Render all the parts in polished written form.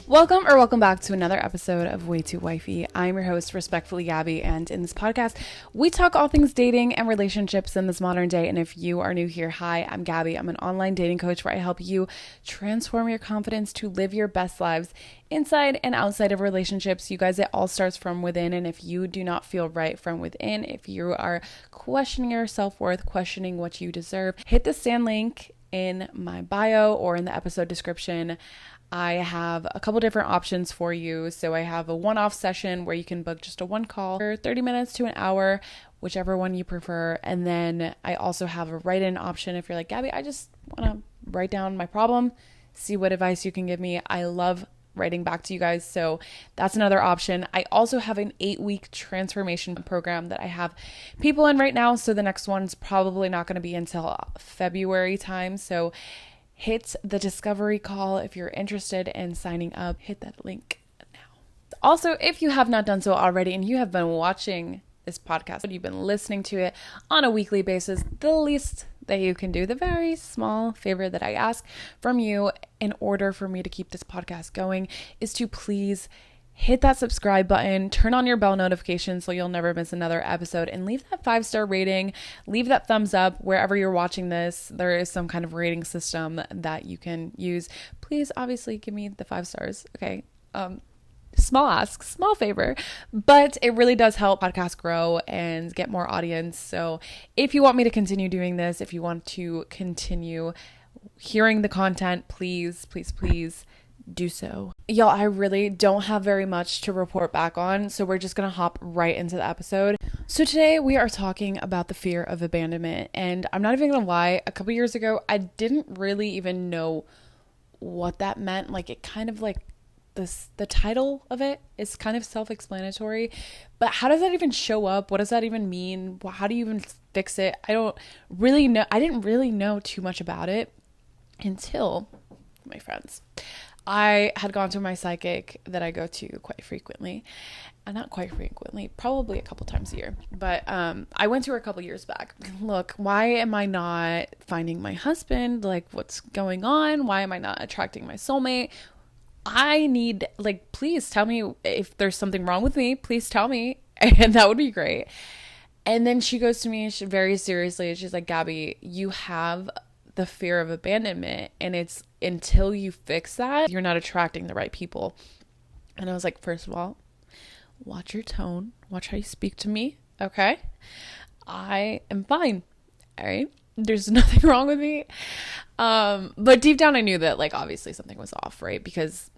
Welcome back to another episode of Way Too Wifey. I'm your host, respectfully Gabby, and in this podcast, we talk all things dating and relationships in this modern day. And if you are new here, hi, I'm Gabby. I'm an online dating coach where I help you transform your confidence to live your best lives inside and outside of relationships. You guys, it all starts from within. And if you do not feel right from within, if you are questioning your self-worth, questioning what you deserve, hit the stand link in my bio or in the episode description. I have a couple different options for you. So I have a one-off session where you can book just a one call for 30 minutes to an hour, whichever one you prefer. And then I also have a write-in option if you're like, Gabby, I just want to write down my problem, see what advice you can give me. I love writing back to you guys. So that's another option. I also have an 8-week transformation program that I have people in right now. So the next one's probably not going to be until February time. So hit the discovery call if you're interested in signing up. Hit that link now. Also, if you have not done so already and you have been watching this podcast, you've been listening to it on a weekly basis, the least that you can do, the very small favor that I ask from you in order for me to keep this podcast going, is to please hit that subscribe button, turn on your bell notifications so you'll never miss another episode, and leave that 5-star rating, leave that thumbs up wherever you're watching this. There is some kind of rating system that you can use. Please, obviously, give me the 5 stars. Okay. Small ask, small favor, but it really does help podcasts grow and get more audience. So if you want me to continue doing this, if you want to continue hearing the content, please do so. Y'all, I really don't have very much to report back on, so we're just gonna hop right into the episode. So today we are talking about the fear of abandonment, and I'm not even gonna lie, a couple years ago I didn't really even know what that meant. Like, it kind of like the title of it is kind of self-explanatory, but how does that even show up? What does that even mean? How do you even fix it? I don't really know. I didn't really know too much about it until my friends. I had gone to my psychic that I go to quite frequently. Not quite frequently, probably a couple times a year. But I went to her a couple years back. Look, why am I not finding my husband? Like, what's going on? Why am I not attracting my soulmate? I need, like, please tell me if there's something wrong with me. Please tell me. And that would be great. And then she goes to me very seriously. She's like, Gabby, you have the fear of abandonment, and it's until you fix that, you're not attracting the right people. And I was like, first of all, watch your tone, watch how you speak to me. Okay, I am fine. All right, there's nothing wrong with me. But deep down I knew that, like, obviously something was off, right? Because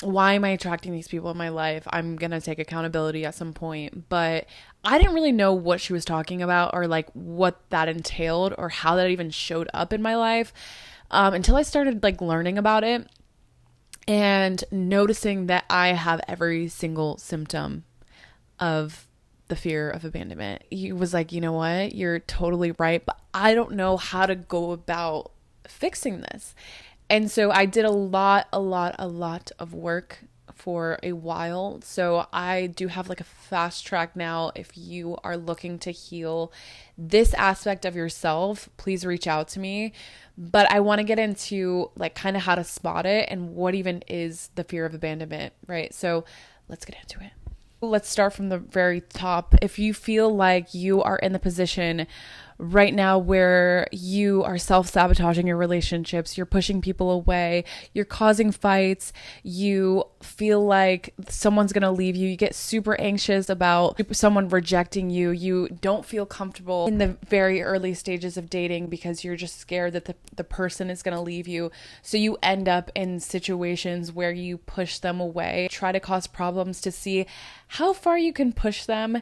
why am I attracting these people in my life? I'm gonna take accountability at some point, but I didn't really know what she was talking about, or like what that entailed, or how that even showed up in my life, until I started like learning about it and noticing that I have every single symptom of the fear of abandonment. He was like, you know what? You're totally right, but I don't know how to go about fixing this. And so I did a lot of work for a while. So I do have like a fast track now. If you are looking to heal this aspect of yourself, please reach out to me. But I want to get into like kind of how to spot it and what even is the fear of abandonment, right? So let's get into it. Let's start from the very top. If you feel like you are in the position right now where you are self-sabotaging your relationships, you're pushing people away, you're causing fights, you feel like someone's going to leave you, you get super anxious about someone rejecting you, you don't feel comfortable in the very early stages of dating because you're just scared that the person is going to leave you. So you end up in situations where you push them away, try to cause problems to see how far you can push them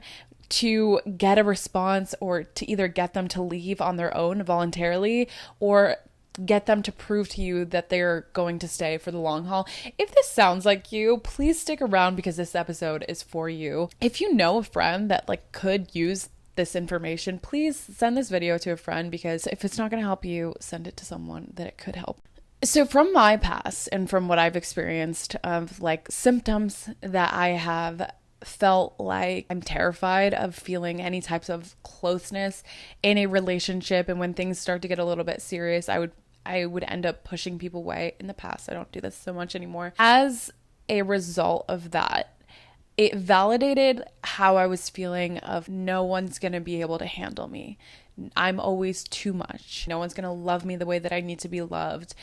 to get a response, or to either get them to leave on their own voluntarily, or get them to prove to you that they're going to stay for the long haul. If this sounds like you, please stick around because this episode is for you. If you know a friend that like could use this information, please send this video to a friend, because if it's not going to help you, send it to someone that it could help. So from my past and from what I've experienced of like symptoms that I have felt like, I'm terrified of feeling any types of closeness in a relationship. And when things start to get a little bit serious, I would end up pushing people away. In the past, I don't do this so much anymore. As a result of that, it validated how I was feeling of no one's going to be able to handle me. I'm always too much. No one's going to love me the way that I need to be loved.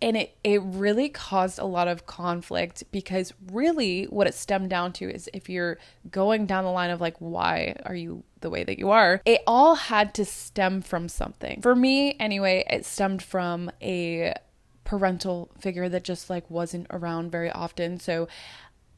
And it really caused a lot of conflict, because really what it stemmed down to is, if you're going down the line of like, why are you the way that you are? It all had to stem from something. For me, anyway, it stemmed from a parental figure that just like wasn't around very often. So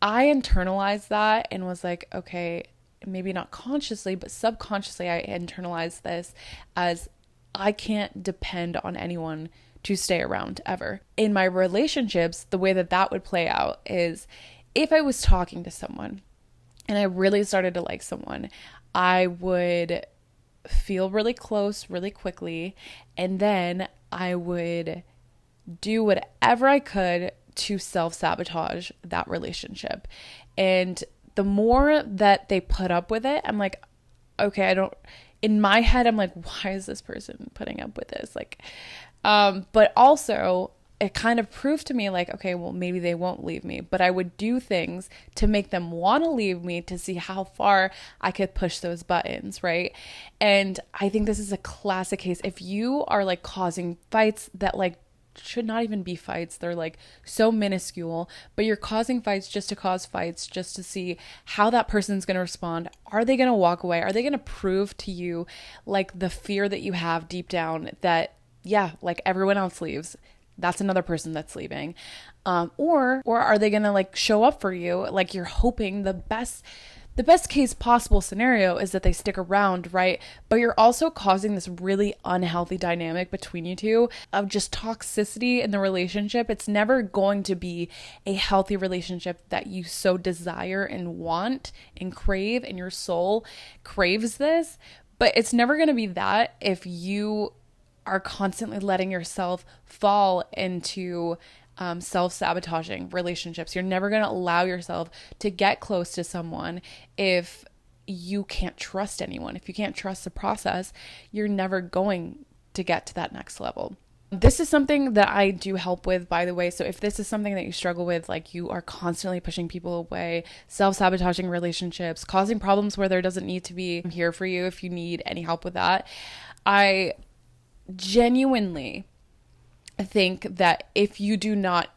I internalized that and was like, okay, maybe not consciously, but subconsciously, I internalized this as, I can't depend on anyone to stay around ever. In my relationships, the way that that would play out is, if I was talking to someone and I really started to like someone, I would feel really close really quickly, and then I would do whatever I could to self-sabotage that relationship. And the more that they put up with it, I'm like, okay, in my head, I'm like, why is this person putting up with this? Like, but also it kind of proved to me like, okay, well, maybe they won't leave me, but I would do things to make them want to leave me, to see how far I could push those buttons, right? And I think this is a classic case. If you are like causing fights that like should not even be fights, they're like so minuscule, but you're causing fights just to cause fights, just to see how that person's going to respond. Are they going to walk away? Are they going to prove to you like the fear that you have deep down that, yeah, like everyone else leaves, that's another person that's leaving? Or are they going to like show up for you? Like, you're hoping the best case possible scenario is that they stick around, right? But you're also causing this really unhealthy dynamic between you two of just toxicity in the relationship. It's never going to be a healthy relationship that you so desire and want and crave, and your soul craves this. But it's never going to be that if you are constantly letting yourself fall into self-sabotaging relationships. You're never going to allow yourself to get close to someone if you can't trust anyone. If you can't trust the process, you're never going to get to that next level. This is something that I do help with, by the way. So if this is something that you struggle with, like you are constantly pushing people away, self-sabotaging relationships, causing problems where there doesn't need to be, I'm here for you if you need any help with that. I genuinely think that if you do not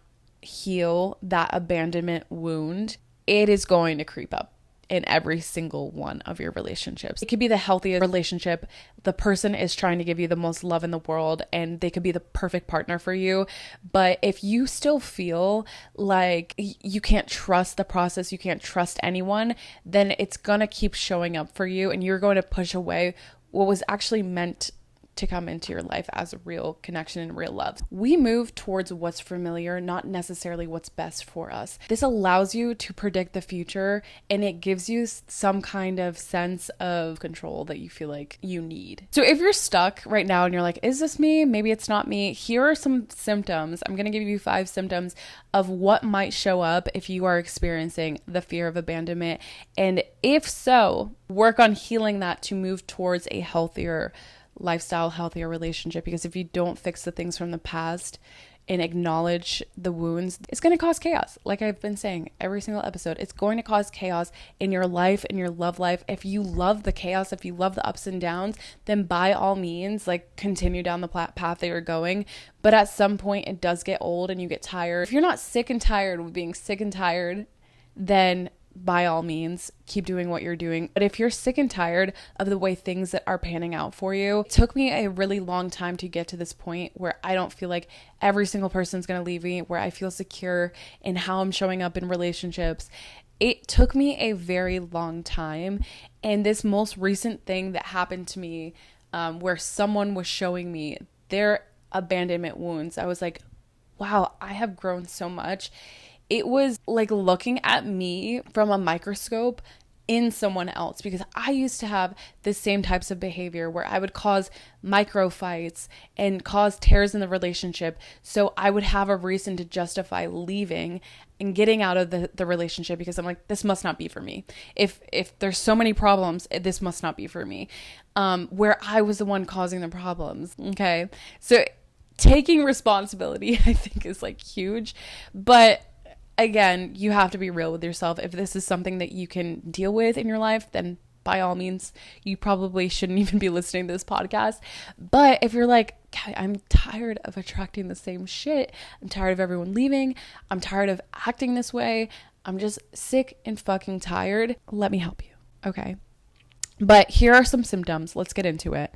heal that abandonment wound, it is going to creep up in every single one of your relationships. It could be the healthiest relationship. The person is trying to give you the most love in the world, and they could be the perfect partner for you. But if you still feel like you can't trust the process, you can't trust anyone, then it's going to keep showing up for you, and you're going to push away what was actually meant to come into your life as a real connection and real love. We move towards what's familiar, not necessarily what's best for us. This allows you to predict the future, and it gives you some kind of sense of control that you feel like you need. So if you're stuck right now and you're like, is this me? Maybe it's not me. Here are some symptoms. I'm going to give you 5 symptoms of what might show up if you are experiencing the fear of abandonment. And if so, work on healing that to move towards a healthier lifestyle, healthier relationship. Because if you don't fix the things from the past and acknowledge the wounds, it's going to cause chaos. Like I've been saying every single episode, it's going to cause chaos in your life, in your love life. If you love the chaos, if you love the ups and downs, then by all means, like continue down the path that you're going. But at some point it does get old and you get tired. If you're not sick and tired of being sick and tired, then by all means, keep doing what you're doing. But if you're sick and tired of the way things that are panning out for you, it took me a really long time to get to this point where I don't feel like every single person's going to leave me, where I feel secure in how I'm showing up in relationships. It took me a very long time. And this most recent thing that happened to me, where someone was showing me their abandonment wounds, I was like, wow, I have grown so much. It was like looking at me from a microscope in someone else, because I used to have the same types of behavior where I would cause micro fights and cause tears in the relationship. So I would have a reason to justify leaving and getting out of the relationship, because I'm like, this must not be for me. If there's so many problems, this must not be for me. Where I was the one causing the problems. Okay. So taking responsibility, I think, is like huge, but again, you have to be real with yourself. If this is something that you can deal with in your life, then by all means, you probably shouldn't even be listening to this podcast. But if you're like, I'm tired of attracting the same shit, I'm tired of everyone leaving, I'm tired of acting this way, I'm just sick and fucking tired, let me help you. Okay. But here are some symptoms. Let's get into it.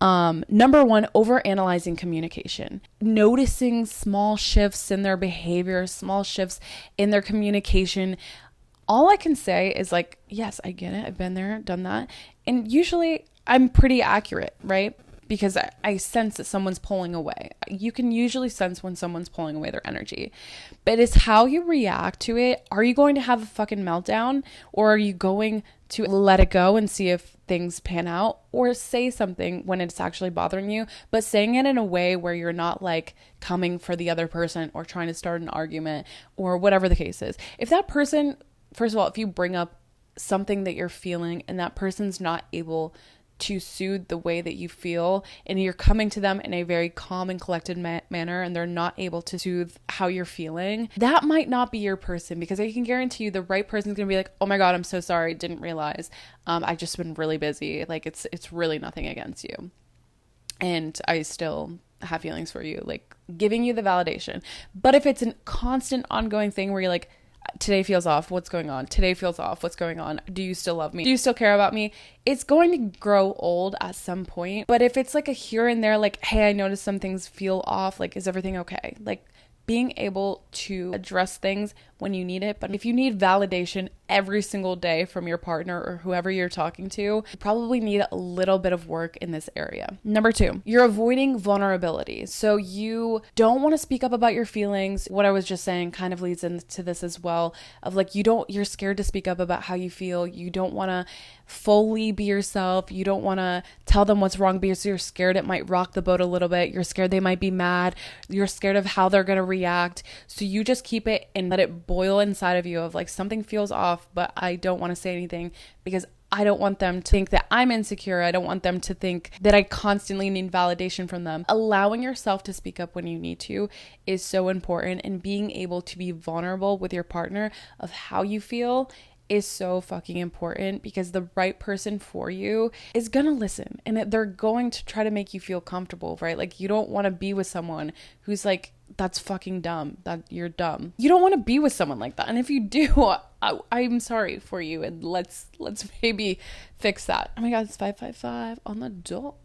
Number one, overanalyzing communication, noticing small shifts in their behavior, small shifts in their communication. All I can say is like, yes, I get it. I've been there, done that. And usually I'm pretty accurate, right? Because I sense that someone's pulling away. You can usually sense when someone's pulling away their energy, but it's how you react to it. Are you going to have a fucking meltdown, or are you going to let it go and see if things pan out, or say something when it's actually bothering you, but saying it in a way where you're not like coming for the other person or trying to start an argument or whatever the case is. If that person, first of all, if you bring up something that you're feeling and that person's not able to soothe the way that you feel, and you're coming to them in a very calm and collected manner, and they're not able to soothe how you're feeling, that might not be your person, because I can guarantee you the right person's gonna be like, oh my God, I'm so sorry, didn't realize, I've just been really busy, like it's really nothing against you, and I still have feelings for you, like giving you the validation. But if it's a constant ongoing thing where you're like, today feels off, what's going on? Today feels off, what's going on? Do you still love me? Do you still care about me? It's going to grow old at some point. But if it's like a here and there, like, hey, I noticed some things feel off, like, is everything okay? Like, being able to address things when you need it. But if you need validation every single day from your partner or whoever you're talking to, you probably need a little bit of work in this area. Number two, you're avoiding vulnerability. So you don't want to speak up about your feelings. What I was just saying kind of leads into this as well, of like, you're scared to speak up about how you feel. You don't want to fully be yourself. You don't want to tell them what's wrong because you're scared it might rock the boat a little bit. You're scared they might be mad. You're scared of how they're going to react. So you just keep it and let it boil inside of you of like, something feels off, but I don't want to say anything because I don't want them to think that I'm insecure. I don't want them to think that I constantly need validation from them. Allowing yourself to speak up when you need to is so important, and being able to be vulnerable with your partner of how you feel is so fucking important, because the right person for you is gonna listen, and they're going to try to make you feel comfortable, right? Like, you don't want to be with someone who's like, that's fucking dumb, that you're dumb. You don't want to be with someone like that. And if you do, I'm sorry for you, and let's maybe fix that. Oh my God, it's 555 on the dot.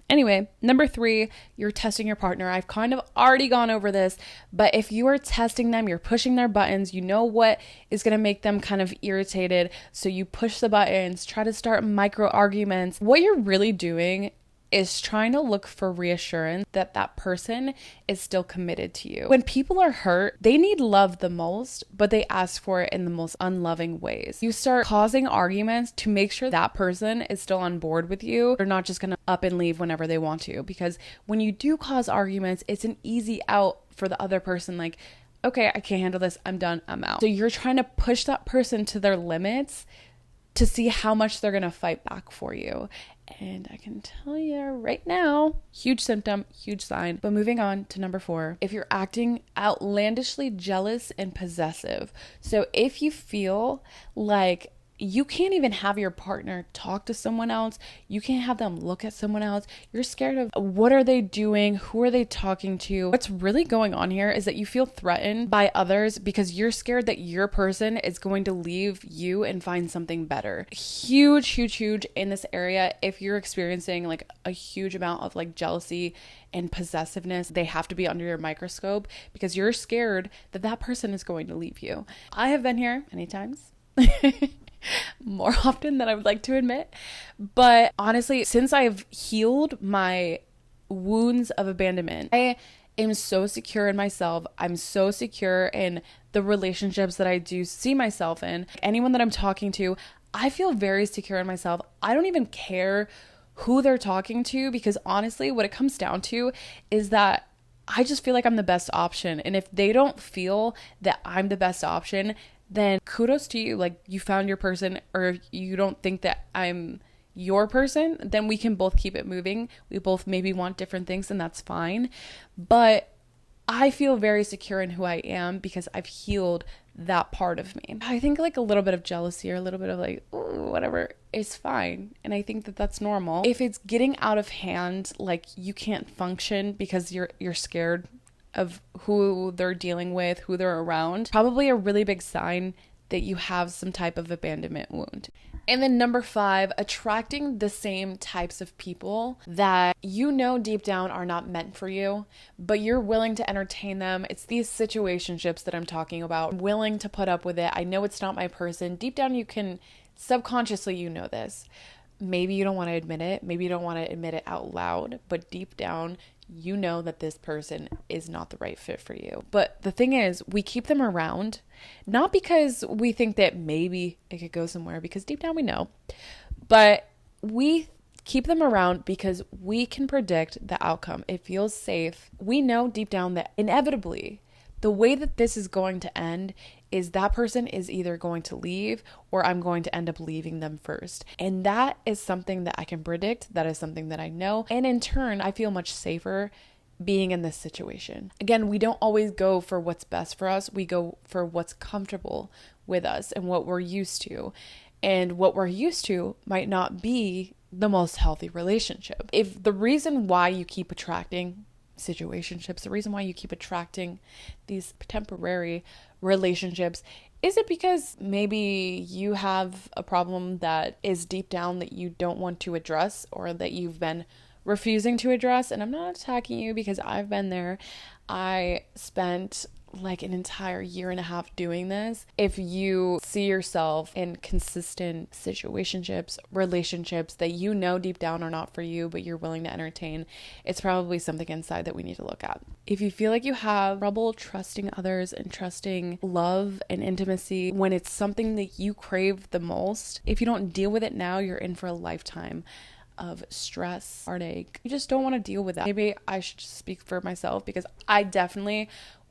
Anyway, number three, you're testing your partner. I've kind of already gone over this, but if you are testing them, you're pushing their buttons, you know what is going to make them kind of irritated. So you push the buttons, try to start micro arguments. What you're really doing is trying to look for reassurance that that person is still committed to you. When people are hurt, they need love the most, but they ask for it in the most unloving ways. You start causing arguments to make sure that person is still on board with you. They're not just gonna up and leave whenever they want to, because when you do cause arguments, it's an easy out for the other person. Like, okay, I can't handle this, I'm done, I'm out. So you're trying to push that person to their limits to see how much they're gonna fight back for you. And I can tell you right now, huge symptom, huge sign. But moving on to number four, if you're acting outlandishly jealous and possessive. So if you feel like you can't even have your partner talk to someone else, you can't have them look at someone else, you're scared of what are they doing, who are they talking to. What's really going on here is that you feel threatened by others because you're scared that your person is going to leave you and find something better. Huge in this area. If you're experiencing like a huge amount of like jealousy and possessiveness, they have to be under your microscope, because you're scared that that person is going to leave you. I have been here many times. More often than I would like to admit. But honestly, since I've healed my wounds of abandonment, I am so secure in myself. I'm so secure in the relationships that I do see myself in. Anyone that I'm talking to, I feel very secure in myself. I don't even care who they're talking to, because honestly, what it comes down to is that I just feel like I'm the best option. And if they don't feel that I'm the best option, then kudos to you. Like, you found your person, or if you don't think that I'm your person, then we can both keep it moving. We both maybe want different things, and that's fine. But I feel very secure in who I am because I've healed that part of me. I think like a little bit of jealousy or a little bit of like, ooh, whatever is fine. And I think that that's normal. If it's getting out of hand, like you can't function because you're scared of who they're dealing with, who they're around, probably a really big sign that you have some type of abandonment wound. And then number 5, attracting the same types of people that you know deep down are not meant for you, but you're willing to entertain them. It's these situationships that I'm talking about. I'm willing to put up with it. I know it's not my person. Deep down, you can subconsciously, you know this. Maybe you don't want to admit it. Maybe you don't want to admit it out loud, but deep down, you know that this person is not the right fit for you. But the thing is, we keep them around, not because we think that maybe it could go somewhere, because deep down we know, but we keep them around because we can predict the outcome. It feels safe. We know deep down that inevitably, the way that this is going to end is that person is either going to leave or I'm going to end up leaving them first. And that is something that I can predict. That is something that I know. And in turn, I feel much safer being in this situation. Again, we don't always go for what's best for us. We go for what's comfortable with us and what we're used to. And what we're used to might not be the most healthy relationship. If the reason why you keep attracting situationships, the reason why you keep attracting these temporary relationships, is it because maybe you have a problem that is deep down that you don't want to address or that you've been refusing to address? And I'm not attacking you because I've been there. I spent like an entire 1.5 years doing this. If you see yourself in consistent situationships, relationships that you know deep down are not for you, but you're willing to entertain, it's probably something inside that we need to look at. If you feel like you have trouble trusting others and trusting love and intimacy when it's something that you crave the most, if you don't deal with it now, you're in for a lifetime of stress, heartache. You just don't want to deal with that. Maybe I should just speak for myself because I definitely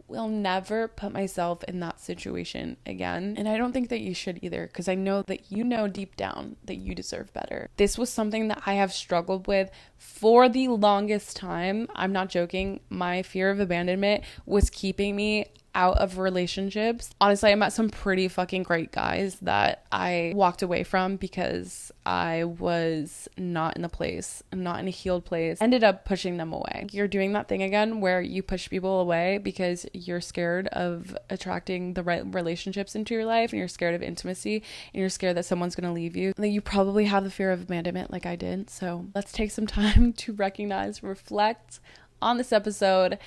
will never put myself in that situation again. And I don't think that you should either, because I know that you know deep down that you deserve better. This was something that I have struggled with for the longest time. I'm not joking. My fear of abandonment was keeping me out of relationships. Honestly, I met some pretty fucking great guys that I walked away from because I was not in a healed place. Ended up pushing them away. You're doing that thing again where you push people away because you're scared of attracting the right relationships into your life and you're scared of intimacy and you're scared that someone's going to leave you. And you probably have the fear of abandonment like I did. So let's take some time to recognize, reflect on this episode.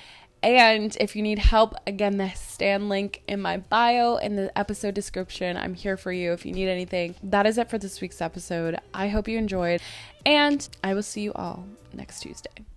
And if you need help, again, the Stan link in my bio in the episode description. I'm here for you if you need anything. That is it for this week's episode. I hope you enjoyed, and I will see you all next Tuesday.